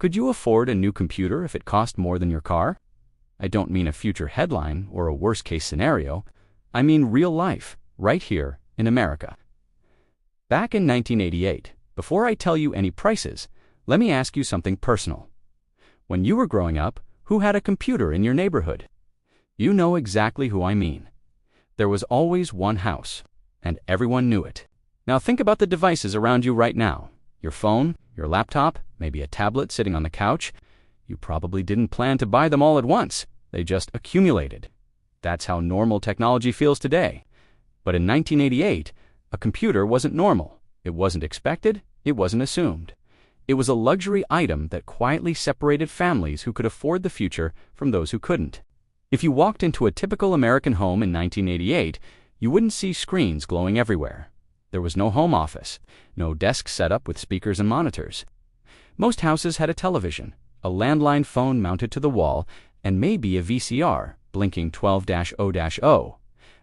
Could you afford a new computer if it cost more than your car? I don't mean a future headline or a worst-case scenario. I mean real life, right here in America. Back in 1988, before I tell you any prices, let me ask you something personal. When you were growing up, who had a computer in your neighborhood? You know exactly who I mean. There was always one house, and everyone knew it. Now think about the devices around you right now. Your phone, your laptop, maybe a tablet sitting on the couch. You probably didn't plan to buy them all at once. They just accumulated. That's how normal technology feels today. But in 1988, a computer wasn't normal. It wasn't expected. It wasn't assumed. It was a luxury item that quietly separated families who could afford the future from those who couldn't. If you walked into a typical American home in 1988, you wouldn't see screens glowing everywhere. There was no home office, no desk set up with speakers and monitors. Most houses had a television, a landline phone mounted to the wall, and maybe a VCR blinking 12-0-0.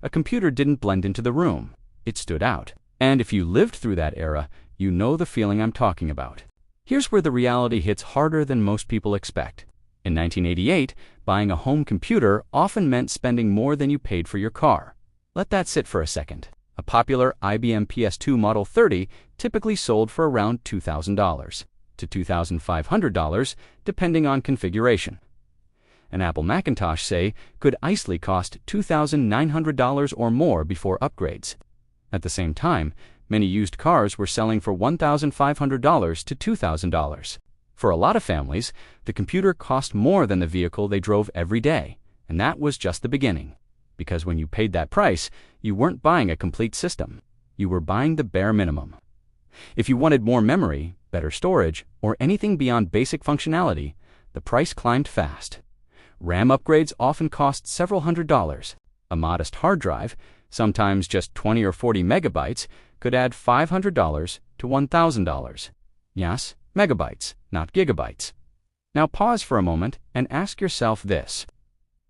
A computer didn't blend into the room. It stood out. And if you lived through that era, you know the feeling I'm talking about. Here's where the reality hits harder than most people expect. In 1988, buying a home computer often meant spending more than you paid for your car. Let that sit for a second. A popular IBM PS2 Model 30 typically sold for around $2,000 to $2,500, depending on configuration. An Apple Macintosh, say, could easily cost $2,900 or more before upgrades. At the same time, many used cars were selling for $1,500 to $2,000. For a lot of families, the computer cost more than the vehicle they drove every day, and that was just the beginning. Because when you paid that price, you weren't buying a complete system. You were buying the bare minimum. If you wanted more memory, better storage, or anything beyond basic functionality, the price climbed fast. RAM upgrades often cost several $100s. A modest hard drive, sometimes just 20 or 40 megabytes, could add $500 to $1,000. Yes, megabytes, not gigabytes. Now pause for a moment and ask yourself this.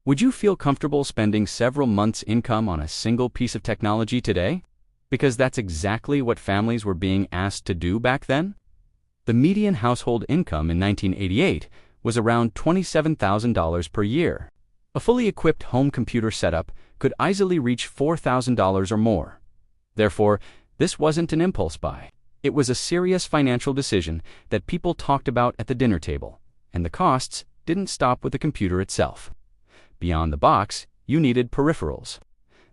Would you feel comfortable spending several months' income on a single piece of technology today? Because that's exactly what families were being asked to do back then. The median household income in 1988 was around $27,000 per year. A fully equipped home computer setup could easily reach $4,000 or more. Therefore, this wasn't an impulse buy. It was a serious financial decision that people talked about at the dinner table, and the costs didn't stop with the computer itself. Beyond the box, you needed peripherals.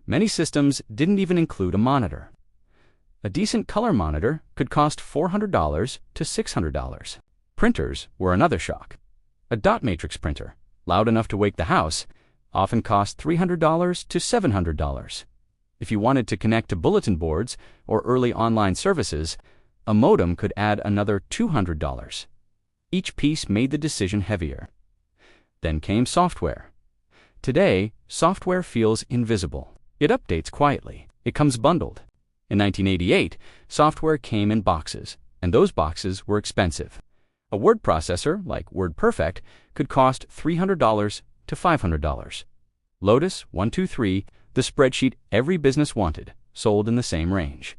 Many systems didn't even include a monitor. A decent color monitor could cost $400 to $600. Printers were another shock. A dot matrix printer, loud enough to wake the house, often cost $300 to $700. If you wanted to connect to bulletin boards or early online services, a modem could add another $200. Each piece made the decision heavier. Then came software. Today, software feels invisible. It updates quietly. It comes bundled. In 1988, software came in boxes, and those boxes were expensive. A word processor, like WordPerfect, could cost $300 to $500. Lotus 123, the spreadsheet every business wanted, sold in the same range.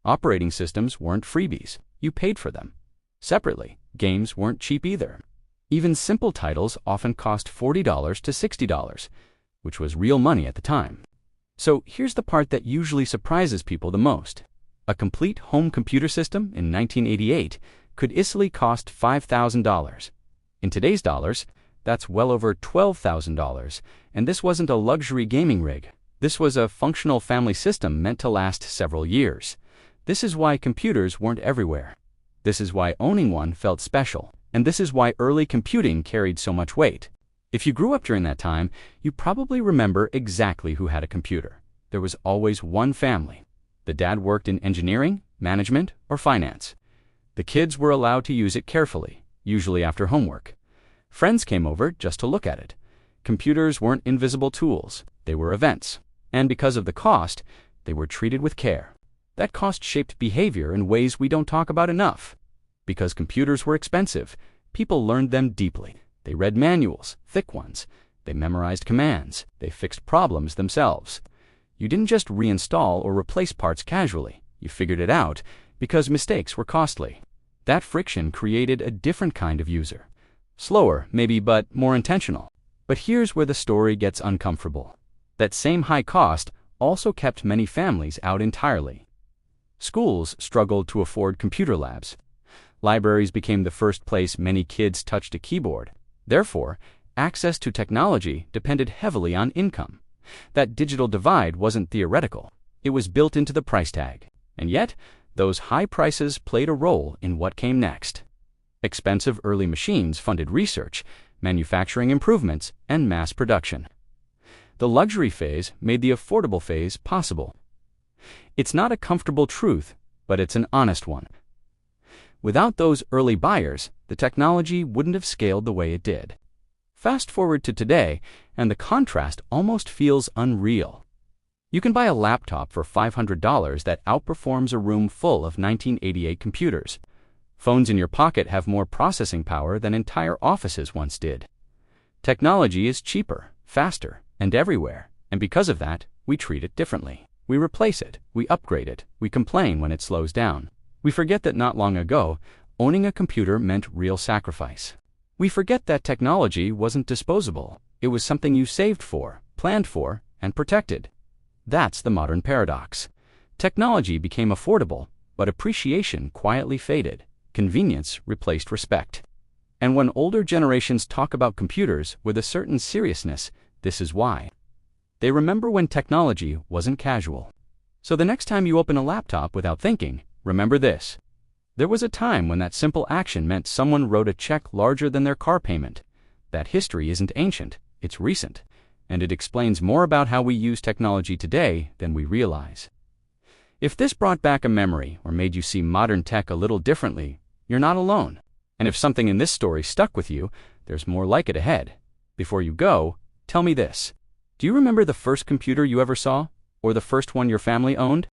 Operating systems weren't freebies. You paid for them. Separately, games weren't cheap either. Even simple titles often cost $40 to $60, which was real money at the time. So here's the part that usually surprises people the most. A complete home computer system in 1988 could easily cost $5,000. In today's dollars, that's well over $12,000, and this wasn't a luxury gaming rig. This was a functional family system meant to last several years. This is why computers weren't everywhere. This is why owning one felt special. And this is why early computing carried so much weight. If you grew up during that time, you probably remember exactly who had a computer. There was always one family. The dad worked in engineering, management, or finance. The kids were allowed to use it carefully, usually after homework. Friends came over just to look at it. Computers weren't invisible tools. They were events. And because of the cost, they were treated with care. That cost shaped behavior in ways we don't talk about enough. Because computers were expensive, people learned them deeply. They read manuals, thick ones. They memorized commands. They fixed problems themselves. You didn't just reinstall or replace parts casually. You figured it out because mistakes were costly. That friction created a different kind of user, Slower, maybe, but more intentional. But here's where the story gets uncomfortable. That same high cost also kept many families out entirely. Schools struggled to afford computer labs. Libraries became the first place many kids touched a keyboard. Therefore, access to technology depended heavily on income. That digital divide wasn't theoretical. It was built into the price tag. And yet, those high prices played a role in what came next. Expensive early machines funded research, manufacturing improvements, and mass production. The luxury phase made the affordable phase possible. It's not a comfortable truth, but it's an honest one. Without those early buyers, the technology wouldn't have scaled the way it did. Fast forward to today, and the contrast almost feels unreal. You can buy a laptop for $500 that outperforms a room full of 1988 computers. Phones in your pocket have more processing power than entire offices once did. Technology is cheaper, faster, and everywhere, and because of that, we treat it differently. We replace it, we upgrade it, we complain when it slows down. We forget that not long ago, owning a computer meant real sacrifice. We forget that technology wasn't disposable. It was something you saved for, planned for, and protected. That's the modern paradox. Technology became affordable, but appreciation quietly faded. Convenience replaced respect. And when older generations talk about computers with a certain seriousness, this is why. They remember when technology wasn't casual. So the next time you open a laptop without thinking, remember this. There was a time when that simple action meant someone wrote a check larger than their car payment. That history isn't ancient, it's recent, and it explains more about how we use technology today than we realize. If this brought back a memory or made you see modern tech a little differently, you're not alone. And if something in this story stuck with you, there's more like it ahead. Before you go, tell me this. Do you remember the first computer you ever saw? Or the first one your family owned?